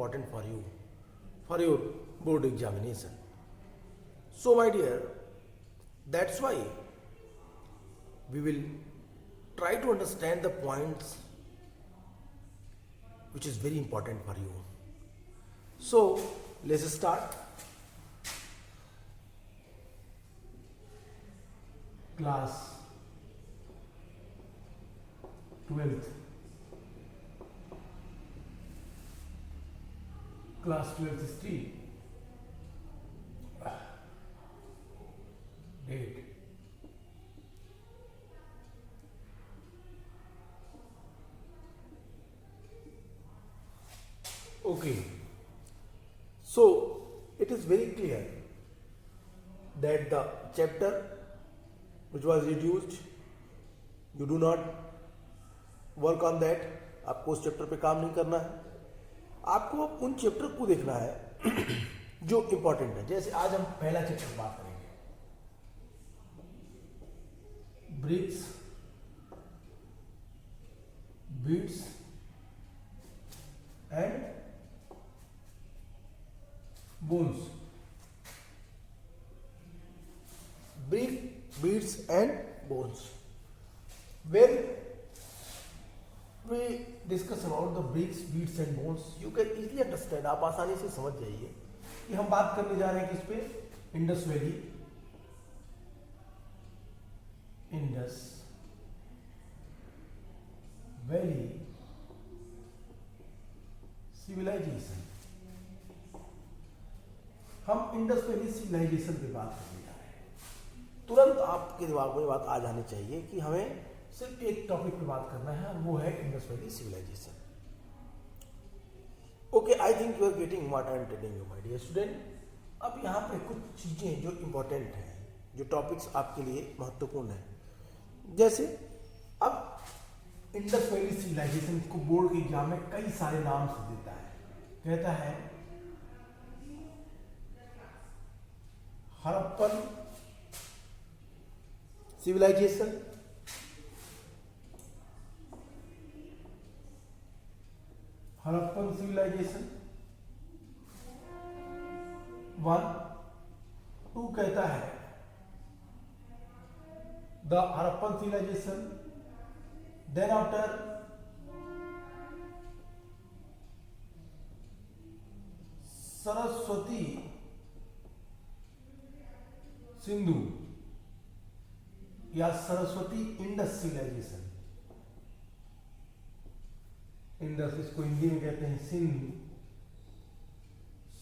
important for your board examination. So my dear, that's why we will try to understand the points which is very important for you. So let's start. Class 12th. Class 12th history. Date. Okay. So it is very clear that the chapter which was reduced, you do not work on that. आपको उस chapter पे काम नहीं करना है, आपको उन chapter को देखना है जो इंपॉर्टेंट है. जैसे आज हम पहला चैप्टर बात करेंगे, bricks, beads and bones. Brick, beads and bones. When we discuss about the bricks, beads and bones, you can easily understand, आप आसानी से समझ जाइए कि हम बात करने जा रहे हैं किस पे, Indus valley, Indus valley civilisation. हम इंडस वैली सिविलाइजेशन पे बात करने जा रहे हैं. तुरंत आपके दिमाग में बात आ जानी चाहिए कि हमें सिर्फ एक टॉपिक पे बात करना है, वो है Indus valley civilisation. Okay, I think you are getting what I am telling you my dear student. अब यहाँ पे कुछ चीजें जो इंपॉर्टेंट हैं, जो टॉपिक्स आपके लिए महत्वपूर्ण है. जैसे अब इंडस वैली सिविलाइजेशन को बोर्ड के एग्जाम में कई सारे नाम से देता है. कहता है हड़प्पन सिविलाइजेशन, हड़प्पन सिविलाइजेशन 1, 2 कहता है the Harappan civilisation. Then after Saraswati Sindhu या सरस्वती इंडस सिविलाइजेशन. इंडस इसको हिंदी में कहते हैं सिंधु,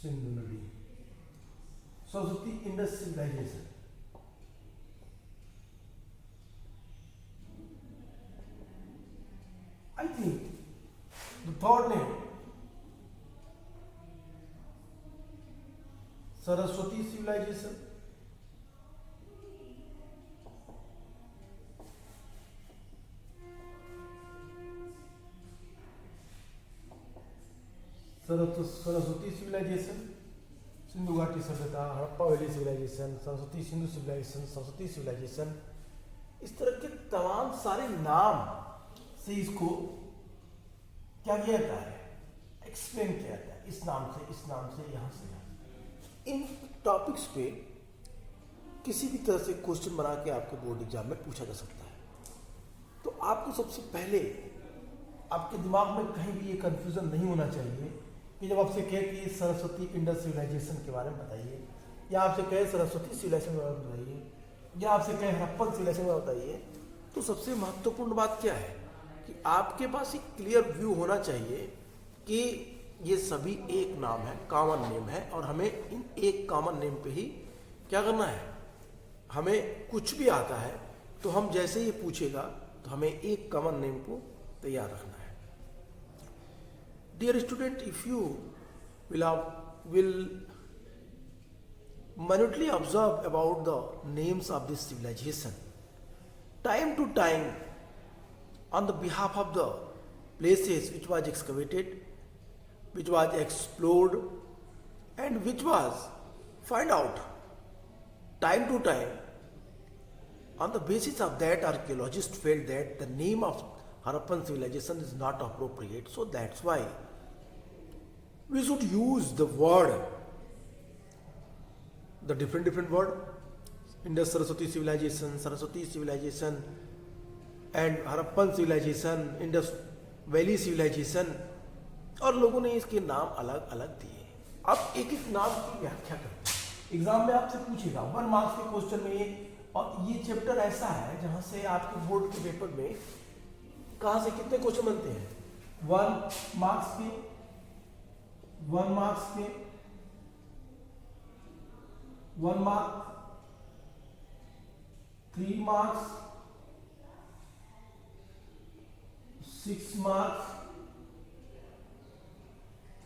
सिंधु नदी. Saraswati Indus civilisation. I think the third name Saraswati civilisation. Saraswati civilisation, Sindhu घाटी सभ्यता, Harappa valley civilisation, Saraswati Sindhu civilisation, Saraswati civilisation. इस तरह के तमाम सारे नाम से इसको क्या किया जाता है, एक्सप्लेन किया जाता है. इस नाम से, इस नाम से, यहां से यहां. इन टॉपिक्स पे किसी भी तरह से क्वेश्चन बना के आपको बोर्ड एग्जाम में पूछा जा सकता है. तो आपको सबसे पहले आपके दिमाग में कहीं भी ये कंफ्यूजन नहीं होना चाहिए कि जब आपसे कहे कि सरस्वती इंडस सिविलाइजेशन के बारे में बताइए, या आपसे कहे सरस्वती सिविलाइजेशन के बारे में बताइए, या आपसे कहे हड़प्पन सिविलाइजेशन के बारे में बताइए, तो सबसे महत्वपूर्ण बात क्या है कि आपके पास एक क्लियर व्यू होना चाहिए कि ये सभी एक नाम है, कॉमन नेम है, और हमें इन एक कॉमन नेम पे ही क्या करना है. हमें कुछ भी आता है तो हम जैसे ही पूछेगा तो हमें एक कॉमन नेम को तैयार रखना है. Dear student, if you will minutely observe about the names of this civilization, time to time, on the behalf of the places which was excavated, which was explored, and which was find out time to time, on the basis of that, archaeologists felt that the name of Harappan civilization is not appropriate, so that's why we should use the word, the different word. Indus Saraswati civilization, and Harappan civilization, Indus Valley civilization, और लोगों ने इसके नाम अलग अलग दिए। अब एक एक नाम की व्याख्या करते हैं। एग्जाम में आपसे पूछेगा 1 मार्क्स के क्वेश्चन में, और ये चैप्टर ऐसा है जहां से आपके बोर्ड के पेपर में कहां से कितने क्वेश्चन बनते हैं? 1 मार्क्स के, 1 मार्क, 3 मार्क्स, 6 मार्क्स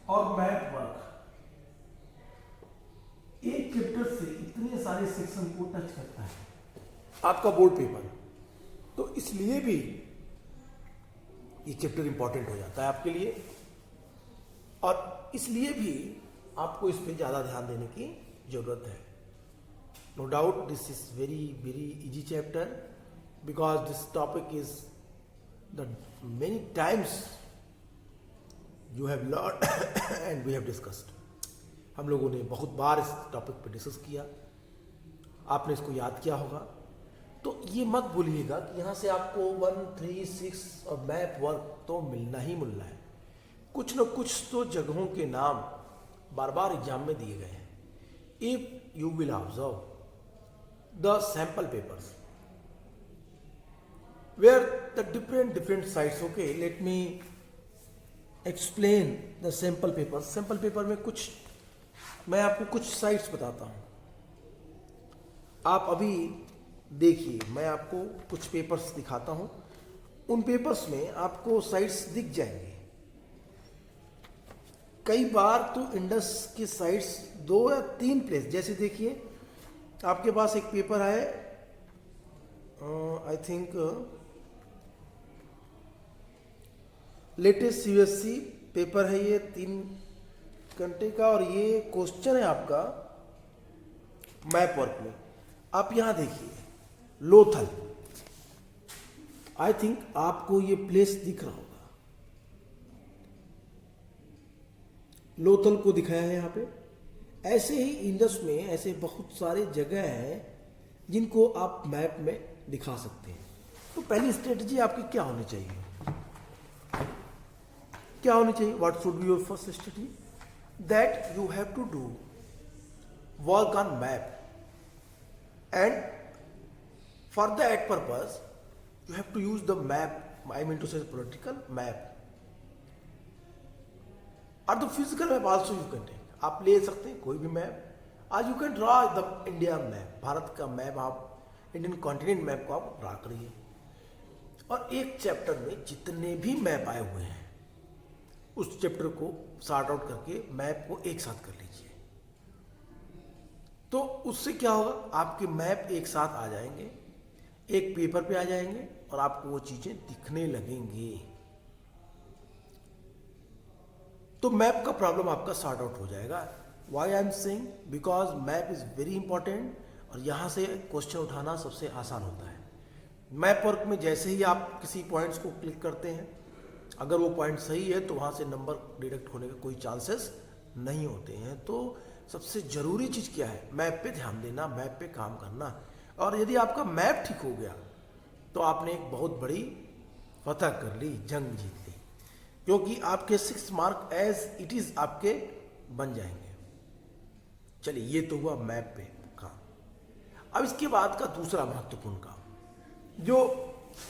और मैथ वर्क। एक चैप्टर से इतने सारे सेक्शन को टच करता है आपका बोर्ड पेपर, तो इसलिए भी ये चैप्टर इंपॉर्टेंट हो जाता है आपके लिए, और इसलिए भी आपको इस पे ज्यादा ध्यान देने की जरूरत है। No doubt this is very easy chapter, because this topic is the many times you have learn and we have discussed. हम लोगों ने बहुत बार इस टॉपिक पे डिस्कस किया, आपने इसको याद किया होगा। तो ये मत भूलिएगा कि यहाँ से आपको 1, 3, 6 और मैप वर्क तो मिलना ही मिलना है। कुछ न कुछ तो जगहों के नाम बार बार एग्जाम में दिए गए हैं। If you will observe the sample papers where the different sites, okay, let me explain the sample paper। सैंपल पेपर में कुछ मैं आपको कुछ साइट्स बताता हूं, आप अभी देखिए, मैं आपको कुछ पेपर्स दिखाता हूं। उन पेपर्स में आपको साइट्स दिख जाएंगे। कई बार तो इंडस की साइट्स 2 या 3 प्लेस, जैसे देखिए आपके पास एक पेपर है, I think latest CBSE paper है, ये 3 घंटे का, और ये क्वेश्चन है आपका मैप वर्क में। आप यहां देखिए लोथल, आई थिंक आपको ये प्लेस दिख रहा होगा, लोथल को दिखाया है यहां पे। ऐसे ही इंडस में ऐसे बहुत सारे जगह हैं जिनको आप मैप में दिखा सकते हैं। तो पहली स्ट्रेटजी आपकी क्या होनी चाहिए? क्या होनी चाहिए? What should be your first strategy? That you have to do work on map, and for that purpose you have to use the map, I mean to say political map, or the physical map also you can take। आप ले सकते हैं कोई भी map, आज you can draw the India map, Bharat का map, आप Indian continent map को आप ड्रा करिए, और एक चैप्टर में जितने भी मैप आए हुए हैं उस चैप्टर को सॉर्ट आउट करके मैप को एक साथ कर लीजिए। तो उससे क्या होगा, आपके मैप एक साथ आ जाएंगे, एक पेपर पे आ जाएंगे, और आपको वो चीजें दिखने लगेंगी। तो मैप का प्रॉब्लम आपका सॉर्ट आउट हो जाएगा। Why I am saying, because map is very important, और यहां से क्वेश्चन उठाना सबसे आसान होता है। मैप वर्क में जैसे ही आप किसी पॉइंट्स को क्लिक करते हैं, अगर वो पॉइंट सही है तो वहां से नंबर डिडक्ट होने के कोई चांसेस नहीं होते हैं। तो सबसे जरूरी चीज क्या है? मैप पे ध्यान देना, मैप पे काम करना। और यदि आपका मैप ठीक हो गया तो आपने एक बहुत बड़ी फतह कर ली, जंग जीत ली, क्योंकि आपके 6 मार्क एज इट इज आपके बन जाएंगे। चलिए, ये तो हुआ मैप पे काम। अब इसके बाद का दूसरा महत्वपूर्ण काम, जो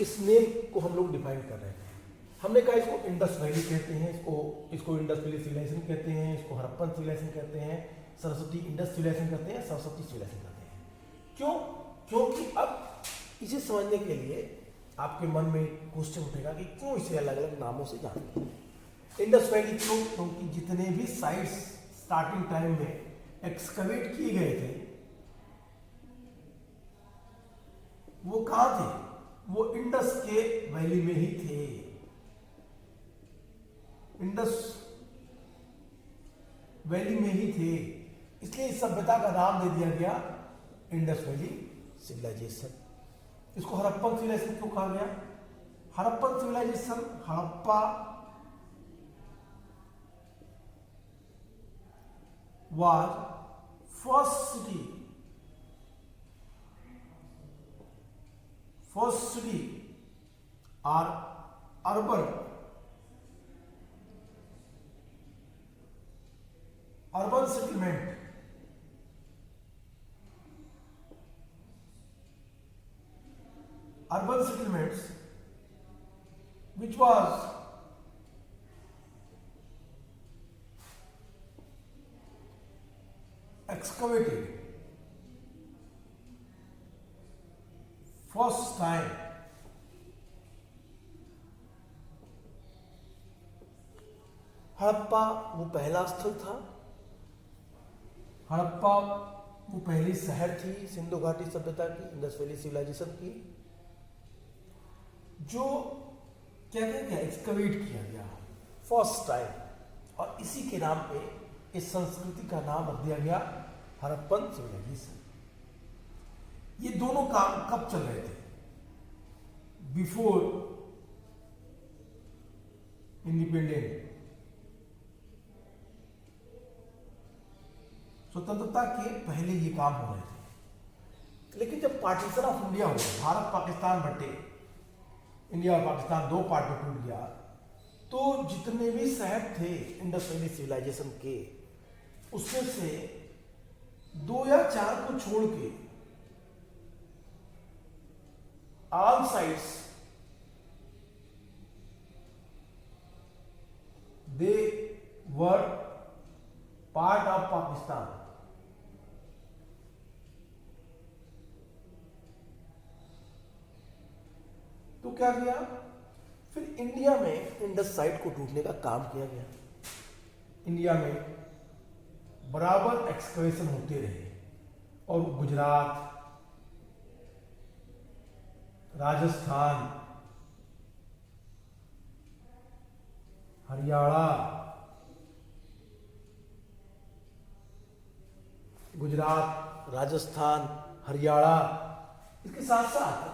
इस नेम को हम लोग डिफाइन कर रहे हैं, हमने कहा इसको इंडस वैली कहते हैं, इसको इंडस वैली सिविलाइजेशन कहते हैं, इसको हड़प्पन सिविलाइजेशन कहते हैं, सरस्वती इंडस सिविलाइजेशन कहते हैं, सरस्वती सिविलाइजेशन कहते हैं। क्यों? क्योंकि अब इसे समझने के लिए आपके मन में क्वेश्चन उठेगा कि क्यों इसे अलग अलग नामों से जानते हैं। इंडस वैली क्यों? क्योंकि जितने भी साइट्स स्टार्टिंग टाइम में एक्सकवेट किए गए थे वो कहां थे? वो इंडस के वैली में ही थे। इंडस वैली में ही थे, इसलिए इस सभ्यता का नाम दे दिया गया इंडस वैली सिविलाइजेशन। इसको हड़प्पन सिविलाइजेशन क्यों कहा गया? Harappan civilisation, Harappa was first city or urban settlement urban settlements which was excavated first time Harappa वो पहला स्थल था। हड़प्पा वो पहली शहर थी सिंधु घाटी सभ्यता की, इंडस वैली सिविलाइजेशन की, जो क्या क्या क्या एक्सकवेट किया गया फर्स्ट टाइम, और इसी के नाम पे इस संस्कृति का नाम रख दिया गया हड़प्पन सिविलाइजेशन। ये दोनों काम कब चल रहे थे? बिफोर इंडिपेंडेंट, स्वतंत्रता के पहले ये काम हो रहे थे। लेकिन जब पार्टीशन ऑफ इंडिया हुआ, भारत पाकिस्तान बटे, इंडिया और पाकिस्तान दो पार्ट में टूट गया, तो जितने भी शहर थे इंडस वैली सिविलाइजेशन के, उसमें से 2 या 4 को छोड़ के all sides they were part of Pakistan. तो क्या किया फिर इंडिया में इंडस साइड को टूटने का काम किया गया। इंडिया में बराबर एक्सकवेशन होते रहे और गुजरात, राजस्थान, हरियाणा, गुजरात, राजस्थान, हरियाणा, इसके साथ साथ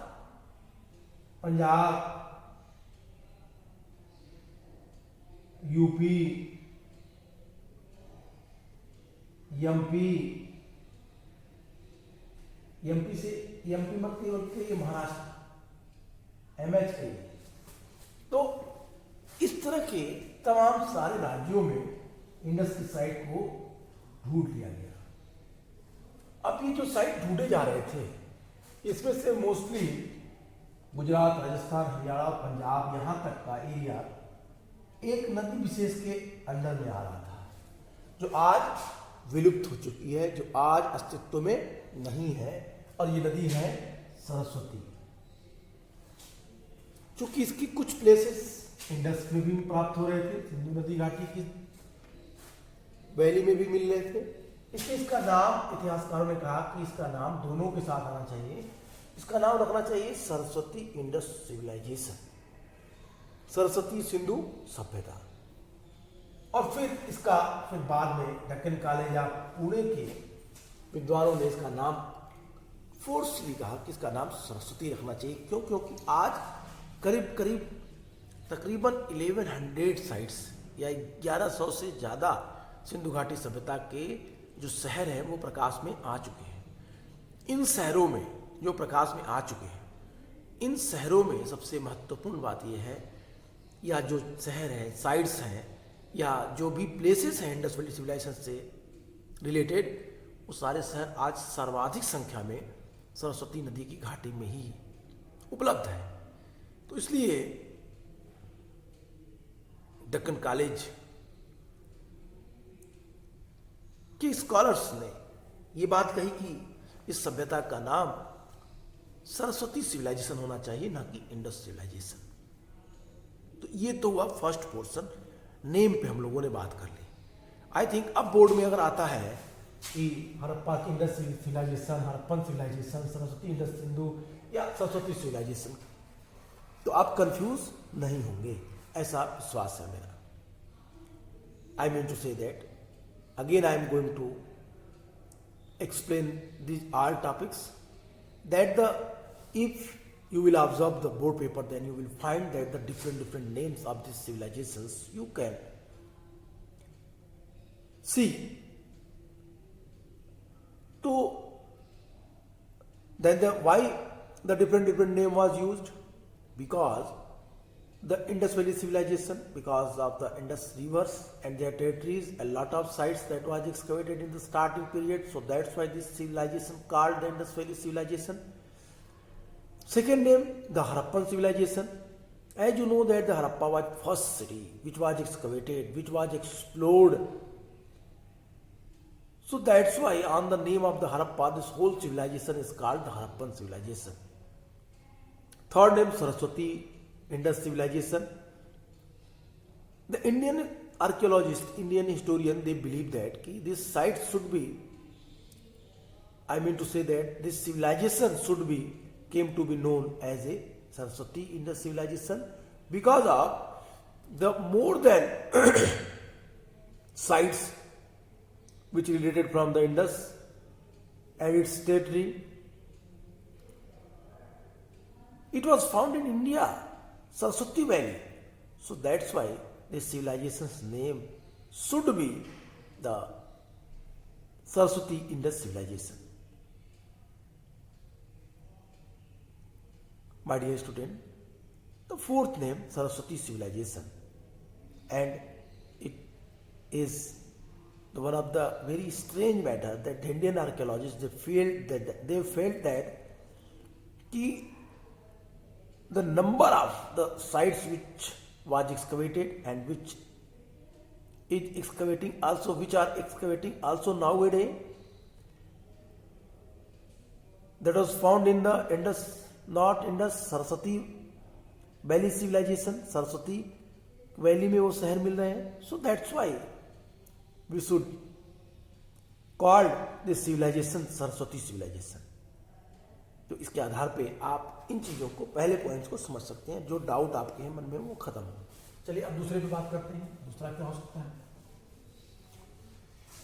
पंजाब, यूपी, एमपी से एमपी मत के महाराष्ट्र, एमएच के, तो इस तरह के तमाम सारे राज्यों में इंडस की साइट को ढूंढ लिया गया। अब ये जो साइट ढूंढे जा रहे थे, इसमें से मोस्टली गुजरात, राजस्थान, हरियाणा, पंजाब, यहां तक का एरिया एक नदी विशेष के अंडर में आ रहा था, जो आज विलुप्त हो चुकी है, जो आज अस्तित्व में नहीं है, और ये नदी है सरस्वती। चूंकि इसकी कुछ प्लेसेस इंडस में भी प्राप्त हो रहे थे, सिंधु नदी घाटी की वैली में भी मिल रहे थे, इसलिए इसका नाम इतिहासकारों ने कहा कि इसका नाम दोनों के साथ आना चाहिए। इसका नाम रखना चाहिए सरस्वती इंडस सिविलाइजेशन, सरस्वती सिंधु सभ्यता। और फिर बाद में डेक्कन कॉलेज या पुणे के विद्वानों ने इसका नाम फोर्सली कहा कि इसका नाम सरस्वती रखना चाहिए। क्यों? क्योंकि आज करीब तकरीबन 1100 साइट्स या 1100 से ज़्यादा सिंधु घाटी सभ्यता के जो शहर हैं वो प्रकाश में आ चुके हैं। इन शहरों में जो प्रकाश में आ चुके हैं, इन शहरों में सबसे महत्वपूर्ण बात यह है, या जो शहर हैं, साइट्स हैं, या जो भी प्लेसेस हैं इंडस वैली सिविलाइजेशन से रिलेटेड, वो सारे शहर आज सर्वाधिक संख्या में सरस्वती नदी की घाटी में ही उपलब्ध है। तो इसलिए डेक्कन कॉलेज के स्कॉलर्स ने ये बात कही कि इस सभ्यता का नाम सरस्वती सिविलाइजेशन होना चाहिए, ना कि इंडस सिविलाइजेशन। तो ये तो हुआ फर्स्ट पोर्शन, नेम पे हम लोगों ने बात कर ली। आई थिंक अब बोर्ड में अगर आता है कि हड़प्पा की इंडस सिविलाइजेशन, हड़प्पन सिविलाइजेशन, सरस्वती इंडस सिंधु या सरस्वती सिविलाइजेशन, तो आप कंफ्यूज नहीं होंगे, ऐसा विश्वास है मेरा। I mean to say that again I am going to explain these all topics, that if you will observe the board paper, then you will find that the different names of these civilizations you can see Then why the different name was used? Because the Indus Valley civilization, because of the Indus rivers and their territories, a lot of sites that was excavated in the starting period. So that's why this civilization called the Indus Valley civilization. Second name, the Harappan civilization. As you know that the Harappa was first city which was excavated, which was explored. So that's why on the name of the Harappa, this whole civilization is called the Harappan civilization. Third name, Saraswati Indus civilization. The Indian archaeologist, Indian historian, they believe that this site should be, I mean to say that this civilization should be, came to be known as a Saraswati Indus civilization because of the more than sites which related from the Indus and its territory. It was found in India, Saraswati Valley. So that's why this civilization's name should be the Saraswati Indus civilization. My dear student, the fourth name, Saraswati civilization, and it is one of the very strange matter that the Indian archaeologists they felt that the number of the sites which was excavated and which is excavating also, which are excavating also nowadays, that was found in the Indus, not Indus, Saraswati Valley civilization. Saraswati Valley में वो शहर मिल रहे हैं. So that's why we should call this civilization Saraswati civilization. तो इसके आधार पे आप इन चीज़ों को, पहले पॉइंट्स को समझ सकते हैं, जो डाउट आपके हैं मन में वो खत्म हो. चलिए अब दूसरे पे बात करते हैं. दूसरा क्या हो सकता है?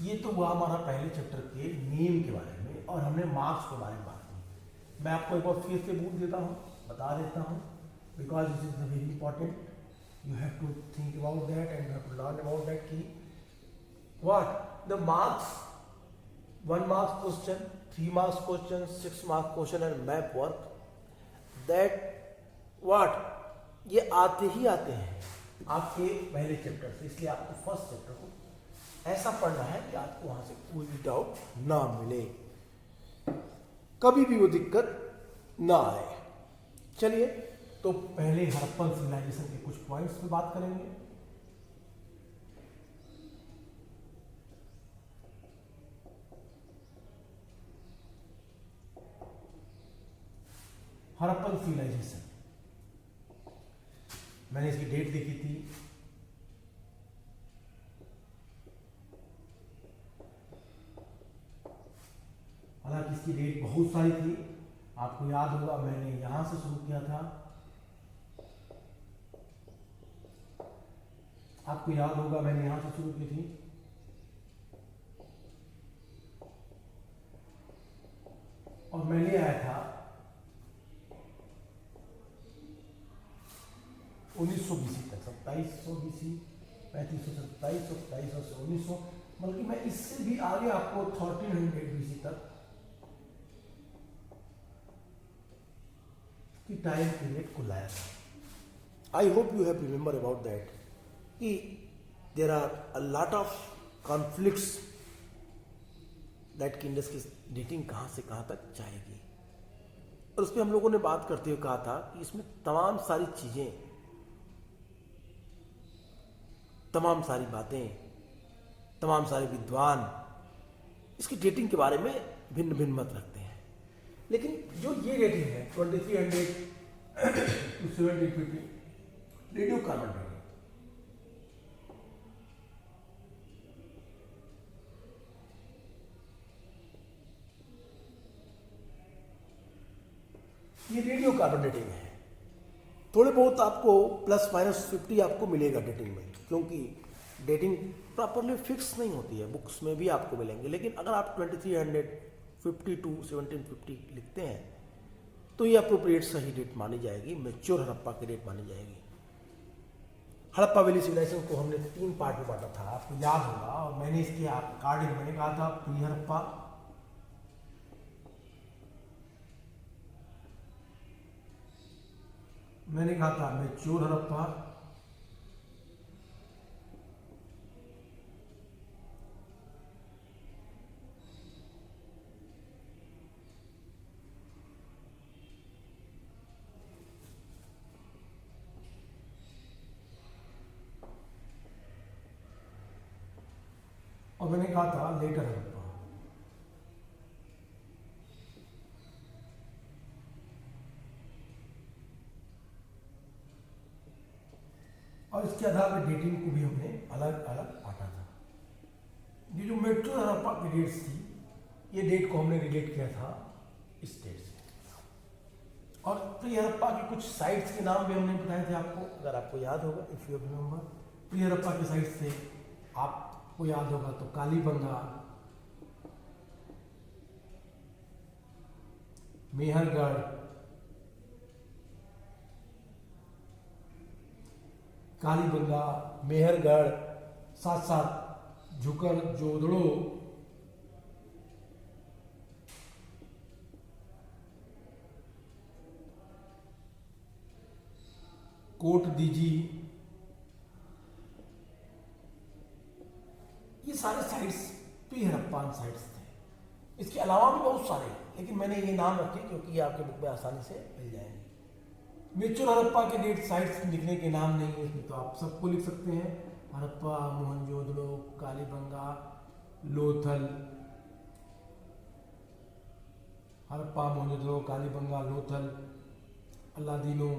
ये तो हुआ हमारा पहले चैप्टर के नेम के बारे में और हमने मार्क्स के बारे में बात की. मैं आपको एक बार फिर से बोल देता हूँ, बता देता हूँ, because this is very important. You have to think about that and you have to learn about that की what the marks, 1 mark question, 3 marks question, 6 mark question and map work, that what ये आते ही आते हैं आपके पहले chapter से. इसलिए आपको फर्स्ट चैप्टर को ऐसा पढ़ना है कि आपको वहां से कोई भी डाउट ना मिले, कभी भी वो दिक्कत ना आए. चलिए तो पहले हड़प्पन सिविलाइजेशन के कुछ पॉइंट्स पे बात करेंगे. हड़प्पन सिविलाइजेशन, मैंने इसकी डेट देखी थी. हालांकि इसकी डेट बहुत सारी थी. आपको याद होगा मैंने यहां से शुरू किया था. आपको याद होगा मैंने यहां से शुरू की थी. और मैं ले आया था 1900 BC तक, 2700 BC, 3500, 2700, 2700 से 1900, बल्कि मैं इससे भी आगे आपको 1300 BC तक की टाइम पीरियड को लाया था. I hope you have remember about that कि there are a lot of conflicts that की इंडस की डेटिंग कहाँ से कहाँ तक जाएगी. और उस पर हम लोगों ने बात करते हुए कहा था कि इसमें तमाम सारी चीजें, तमाम सारी बातें, तमाम सारे विद्वान इसकी डेटिंग के बारे में भिन्न भिन्न मत रखते हैं. लेकिन जो ये डेटिंग है 2300 to 1750 रेडियो कार्बन डेटिंग, ये रेडियो कार्बन डेटिंग है. थोड़े बहुत आपको प्लस माइनस 50 आपको मिलेगा डेटिंग में, क्योंकि डेटिंग प्रॉपरली फिक्स नहीं होती है. बुक्स में भी आपको मिलेंगे, लेकिन अगर आप 2350 to 1750 लिखते हैं तो ये अप्रोप्रिएट सही डेट मानी जाएगी, मैच्योर हड़प्पा की डेट मानी जाएगी. हड़प्पा वैली सिविलाइजेशन को हमने 3 पार्ट में बांटा था, आपको याद होगा. और मैंने इसके आप कार्ड मैंने कहा था प्री हड़प्पा, मैंने कहा था मैच्योर हड़प्पा, और मैंने कहा था लेटर हड़प्पा। और इसके आधार पर डेटिंग को भी हमने अलग अलग बांटा था। ये जो मैच्योर हड़प्पा की डेट्स थी, ये डेट को हमने रिलेट किया था इस डेट से। और प्री हड़प्पा के कुछ साइट्स के नाम भी हमने बताए थे आपको, अगर आपको याद होगा, if you remember. Pre Harappa के साइट्स से आपको याद होगा तो कालीबंगा, मेहरगढ़, कालीबंगा, मेहरगढ़, साथ साथ झुकर जोदड़ो, कोट दीजी, ये सारे साइट्स प्री हड़प्पन साइट्स थे। इसके अलावा भी बहुत सारे, लेकिन मैंने ये नाम रखे क्योंकि ये आपके बुक में आसानी से मिल जाएंगे। मैच्योर हड़प्पा के डेट साइट्स लिखने के नाम नहीं है इसमें, तो आप सबको लिख सकते हैं। हड़प्पा, मोहनजोदड़ो, कालीबंगा, लोथल, हड़प्पा, मोहनजोदड़ो, कालीबंगा, लोथल, अल्लादीनो,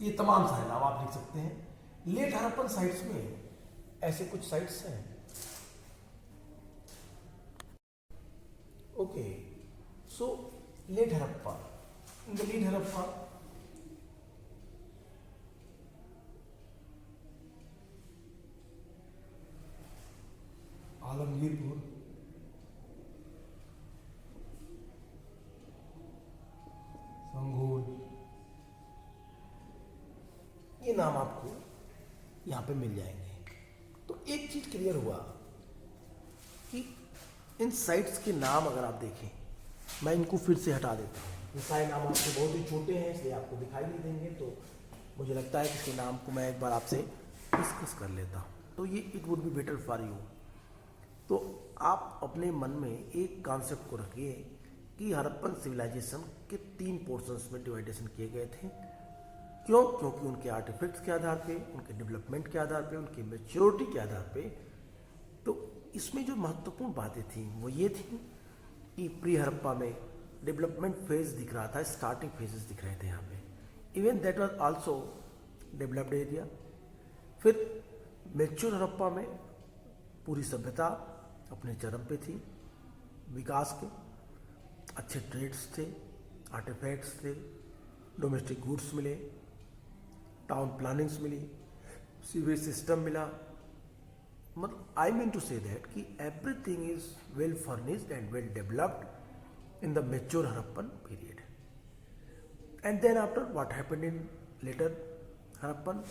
ये तमाम सारे नाम आप लिख सकते हैं। लेट हड़प्पन साइट्स में ऐसे कुछ साइट्स हैं। Okay, so late Harappa, in the late Harappa Alamgirpur, Sanghol, ये नाम आपको यहाँ पे मिल जाएंगे। तो एक चीज क्लियर हुआ कि इन साइट्स के नाम अगर आप देखें, मैं इनको फिर से हटा देता हूँ, ये सारे नाम आपके बहुत ही छोटे हैं इसलिए आपको दिखाई नहीं देंगे, तो मुझे लगता है कि इसके नाम को मैं एक बार आपसे डिस्कस कर लेता हूँ, तो ये it would be better for you. तो आप अपने मन में एक कॉन्सेप्ट को रखिए कि हड़प्पन सिविलाइजेशन के 3 पोर्शंस में डिवाइडेशन किए गए थे। क्यों? क्योंकि उनके आर्टिफैक्ट्स के आधार पे, उनके डेवलपमेंट के आधार पे, उनकी मैच्योरिटी के आधार पे। तो इसमें जो महत्वपूर्ण बातें थी वो ये थी कि प्री हड़प्पा में डेवलपमेंट फेज दिख रहा था, स्टार्टिंग फेजेस दिख रहे थे यहाँ पे। Even that was also developed area. फिर मैच्योर हड़प्पा में पूरी सभ्यता अपने चरम पे थी, विकास के अच्छे ट्रेड्स थे, आर्टिफैक्ट्स थे, डोमेस्टिक गुड्स मिले, टाउन प्लानिंग्स मिली, सीवेज सिस्टम मिला। मतलब I mean to say that कि everything is well furnished and well developed in the mature Harappan period. And then after what happened in later Harappan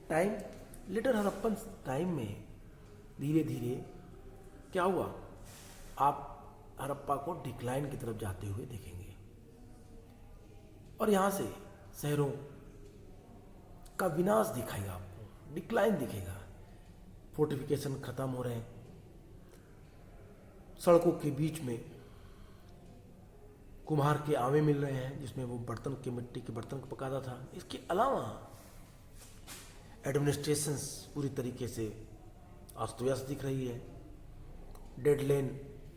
time, later Harappan time में धीरे धीरे क्या हुआ, आप हड़प्पा को डिक्लाइन की तरफ जाते हुए देखेंगे। और यहाँ से शहरों का विनाश दिखाएगा, आपको डिक्लाइन दिखेगा। फोर्टिफिकेशन खत्म हो रहे हैं, सड़कों के बीच में कुम्हार के आवे मिल रहे हैं जिसमें वो बर्तन के, मिट्टी के बर्तन को पकाता था। इसके अलावा एडमिनिस्ट्रेशंस पूरी तरीके से अस्त व्यस्त दिख रही है। डेड लेन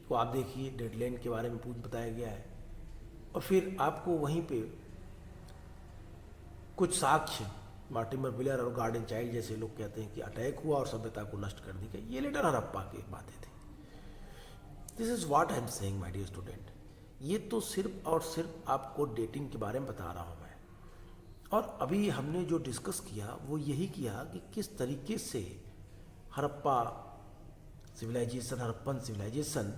को आप देखिए, डेड लेन के बारे में पूछ बताया गया है। और फिर आपको वहीं पे कुछ साक्ष्य, मार्टिमर विलर और गार्डन चाइल्ड जैसे लोग कहते हैं कि अटैक हुआ और सभ्यता को नष्ट कर दी गई। ये लेटर हड़प्पा की बातें थी। This is what I am saying my dear student. ये तो सिर्फ और सिर्फ आपको डेटिंग के बारे में बता रहा हूँ मैं। और अभी हमने जो डिस्कस किया वो यही किया कि किस तरीके से हड़प्पा सिविलाइजेशन, हड़प्पन सिविलाइजेशन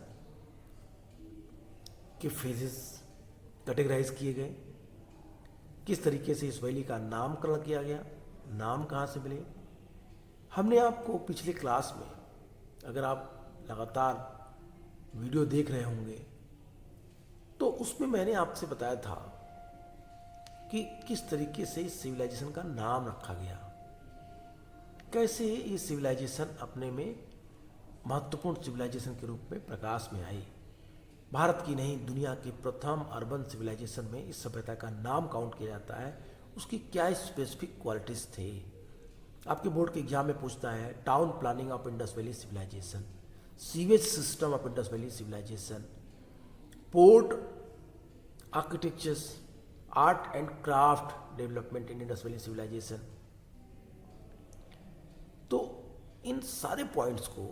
के फेजेस कैटेगराइज किए गए, किस तरीके से इस वैली का नामकरण किया गया, नाम कहाँ से मिले। हमने आपको पिछले क्लास में, अगर आप लगातार वीडियो देख रहे होंगे, तो उसमें मैंने आपसे बताया था कि किस तरीके से इस सिविलाइजेशन का नाम रखा गया, कैसे ये सिविलाइजेशन अपने में महत्वपूर्ण सिविलाइजेशन के रूप में प्रकाश में आई। भारत की नहीं, दुनिया की प्रथम अर्बन सिविलाइजेशन में इस सभ्यता का नाम काउंट किया जाता है। उसकी क्या स्पेसिफिक क्वालिटीज थे। आपके बोर्ड के एग्जाम में पूछता है town planning of Indus valley civilisation, sewage system of Indus valley civilisation, port architectures, art and craft development in Indus valley civilisation. तो इन सारे पॉइंट्स को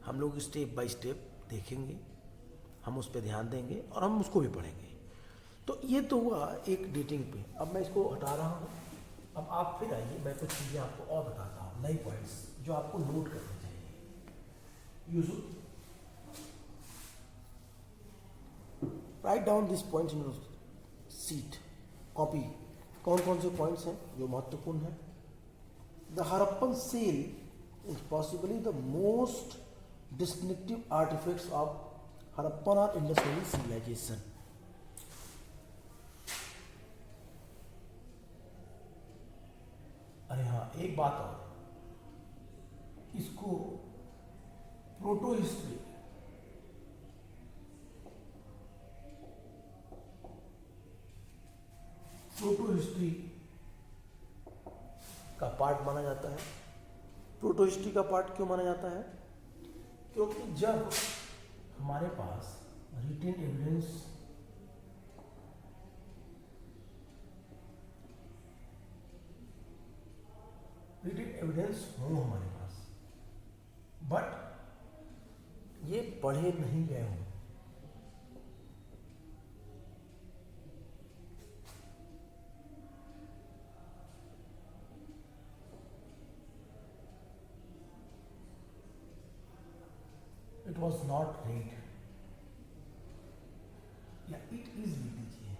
हम लोग स्टेप बाय स्टेप देखेंगे, हम उस पर ध्यान देंगे और हम उसको भी पढ़ेंगे। तो ये तो हुआ एक डेटिंग पे। अब मैं इसको हटा रहा हूँ। अब आप फिर आइए, मैं कुछ चीज़ें आपको और बताता हूँ, नई पॉइंट्स जो आपको नोट करने चाहिए। You should write down this points in seat copy. कौन कौन से पॉइंट्स हैं जो महत्वपूर्ण हैं। The Harappan seal is possibly the most distinctive artifacts of Harappan और इंडस वैली सिविलाइजेशन। अरे हाँ, एक बात और, इसको प्रोटो हिस्ट्री का पार्ट माना जाता है। प्रोटो हिस्ट्री का पार्ट क्यों माना जाता है? क्योंकि जब हमारे पास रिटेन एविडेंस हो हमारे पास, बट ये पढ़े नहीं गए हों, it was not read, yeah, it is read लीजिए,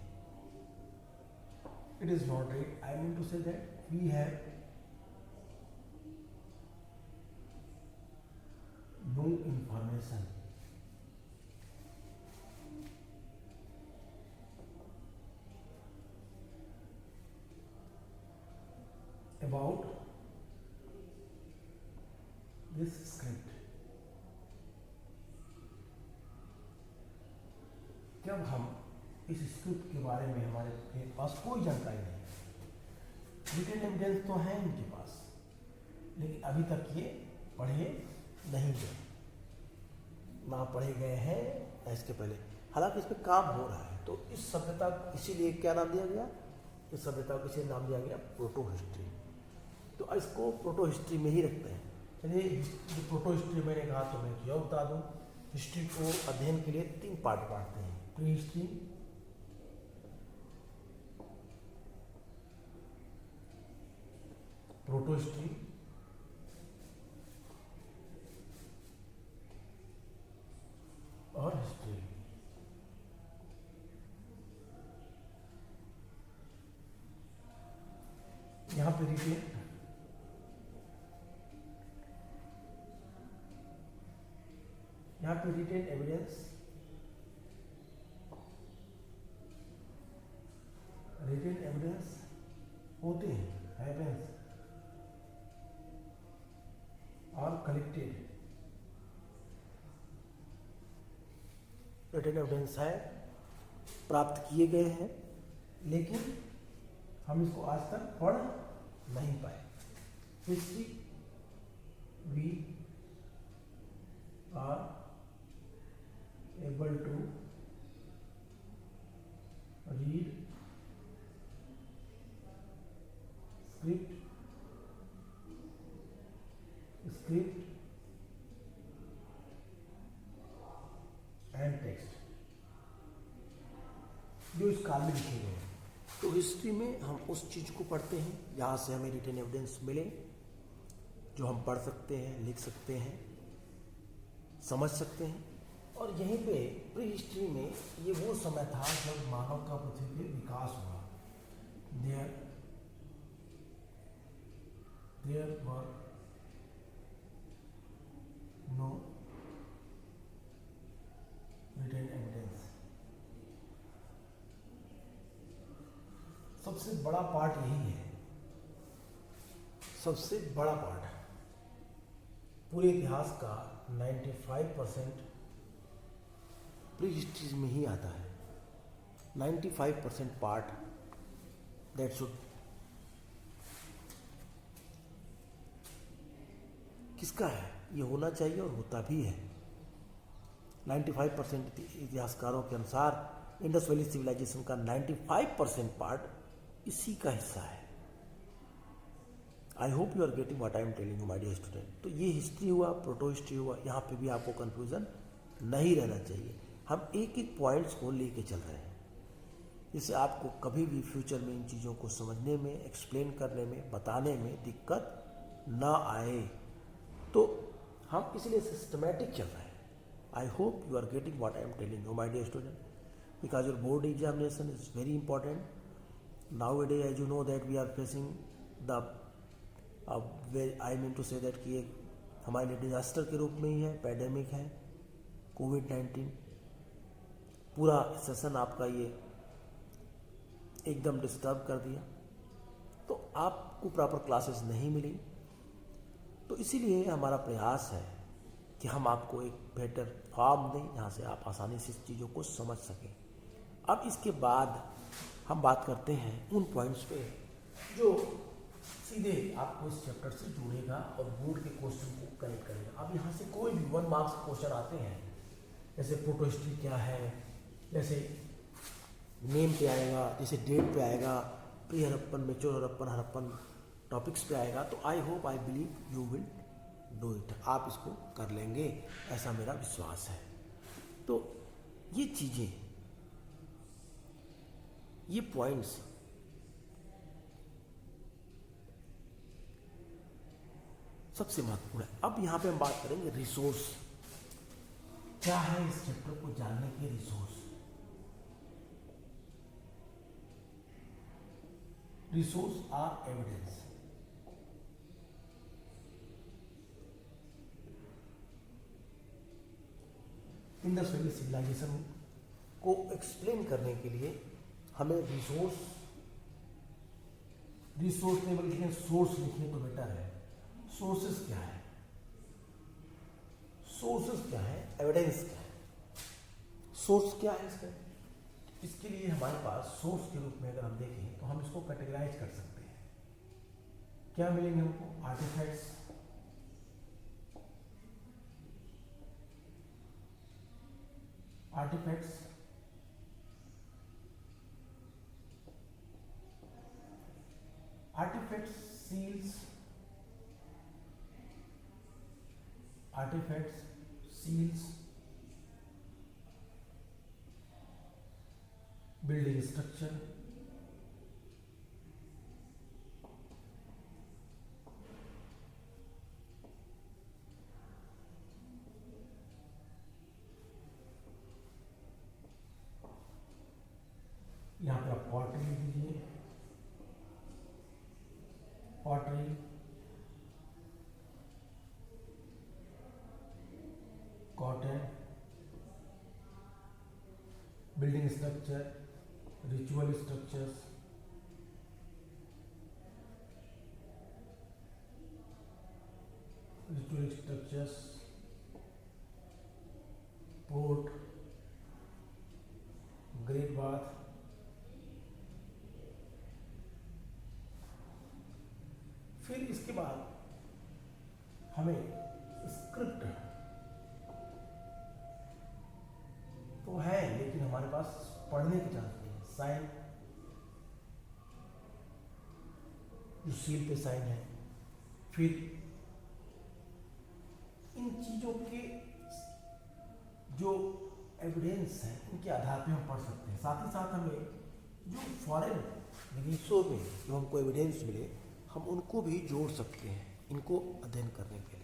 it is not read. I mean to say that we have no information about this script. जब हम इस स्क्रिप्ट के बारे में हमारे पास कोई जानकारी नहीं, रिटेन एविडेंस तो है इनके पास, लेकिन अभी तक ये पढ़े नहीं गए, ना पढ़े गए हैं इसके पहले, हालांकि इस पर काम हो रहा है। तो इस सभ्यता, इसीलिए क्या नाम दिया गया, इस सभ्यता को इसे नाम दिया गया प्रोटो हिस्ट्री। तो इसको प्रोटो हिस्ट्री में ही रखते हैं। चलिए, जो प्रोटो हिस्ट्री मैंने कहा तो मैं क्या बता दूं, हिस्ट्री को अध्ययन के लिए 3 पार्ट बांटते हैं। प्री हिस्ट्री, प्रोटो हिस्ट्री और हिस्ट्री। यहां पे देखिए, यहां पे रिटेन एविडेंस, रिटेन एविडेंस होते हैं, हैवेंस और कलेक्टेड। रिटेन एविडेंस है, प्राप्त किए गए हैं, लेकिन हम इसको आज तक पढ़ नहीं पाए। History we are able to read script and text जो इस काल में लिखे गए हैं। तो हिस्ट्री में हम उस चीज़ को पढ़ते हैं जहाँ से हमें रिटन एविडेंस मिले, जो हम पढ़ सकते हैं, लिख सकते हैं, समझ सकते हैं। और यहीं पे प्री हिस्ट्री में ये वो समय था जब मानव का पृथ्वी पे विकास हुआ। There were no written evidence. सबसे बड़ा पार्ट यही है, सबसे बड़ा पार्ट पूरे इतिहास का 95% प्री हिस्ट्री में ही आता है। 95% पार्ट दैट शुड किसका है, ये होना चाहिए और होता भी है। 95% इतिहासकारों के अनुसार इंडस वैली सिविलाइजेशन का 95% पार्ट इसी का हिस्सा है। I hope you are getting what I am telling you my dear student. तो ये हिस्ट्री हुआ, प्रोटो हिस्ट्री हुआ, यहाँ पे भी आपको कंफ्यूजन नहीं रहना चाहिए। हम एक एक पॉइंट्स को लेके चल रहे हैं, जिससे आपको कभी भी फ्यूचर में इन चीज़ों को समझने में, एक्सप्लेन करने में, बताने में दिक्कत ना आए। तो हम इसलिए सिस्टमैटिक चल रहे हैं। I hope you are getting what I am telling you my dear student, because your board examination is very important nowadays. As you know that we are facing the I mean to say that कि एक हमारे लिए disaster के रूप में ही है, pandemic है, कोविड-19। पूरा सेशन आपका ये एकदम डिस्टर्ब कर दिया, तो आपको प्रॉपर क्लासेस नहीं मिली। तो इसीलिए हमारा प्रयास है कि हम आपको एक बेटर फॉर्म दें जहाँ से आप आसानी से इस चीज़ों को समझ सकें। अब इसके बाद हम बात करते हैं उन पॉइंट्स पे जो सीधे आपको इस चैप्टर से जोड़ेगा और बोर्ड के क्वेश्चन को कनेक्ट करेगा। अब यहाँ से कोई भी 1 मार्क्स क्वेश्चन आते हैं, जैसे प्रोटो हिस्ट्री क्या है, जैसे नेम पे आएगा, जैसे डेट पे आएगा, pre Harappan, mature Harappan, Harappan topics पे आएगा, तो I hope I believe you will do it. आप इसको कर लेंगे, ऐसा मेरा विश्वास है। तो ये चीज़ें, ये पॉइंट्स सबसे महत्वपूर्ण है। अब यहाँ पे हम बात करेंगे रिसोर्स। क्या है इस चैप्टर को जानने के resource? Resource are evidence. Indus valley civilisation को एक्सप्लेन करने के लिए हमें रिसोर्स नहीं बल्कि सोर्स लिखने तो बेटर है। सोर्सेस क्या है, सोर्सेस क्या है, एविडेंस क्या है। सोर्स क्या है इसका? इसके लिए हमारे पास सोर्स के रूप में अगर हम देखें तो हम इसको कैटेगराइज कर सकते हैं। क्या मिलेंगे हमको? Artifacts, artifacts, seals, building structure, यहाँ पे आप पॉटरी लिख दीजिए, pottery, cotton, building structure, ritual structures, port, great bath, फिर इसके बाद हमें स्क्रिप्ट तो है, लेकिन हमारे पास पढ़ने की चांस नहीं है। साइन, जो सील पे साइन है, फिर इन चीजों के जो एविडेंस है उनके आधार पे हम पढ़ सकते हैं। साथ ही साथ हमें जो फॉरेन विदेशों में जो हमको एविडेंस मिले हम उनको भी जोड़ सकते हैं इनको अध्ययन करने के लिए।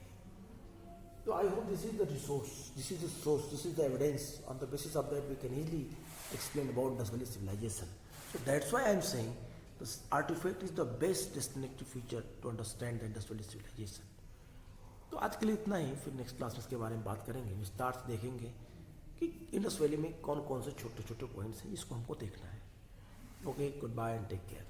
तो I hope this is the resource, this is the source, this is the evidence. On the basis of that we can easily explain about Indus Valley civilization. So that's why I am saying this artifact is the best distinctive feature to understand the Indus Valley civilization. तो आज के लिए इतना ही, फिर next class में इसके बारे में बात करेंगे, विस्तार से देखेंगे कि इंडस वैली में कौन कौन से छोटे छोटे पॉइंट्स हैं जिसको हमको देखना है। Okay, good bye and take care.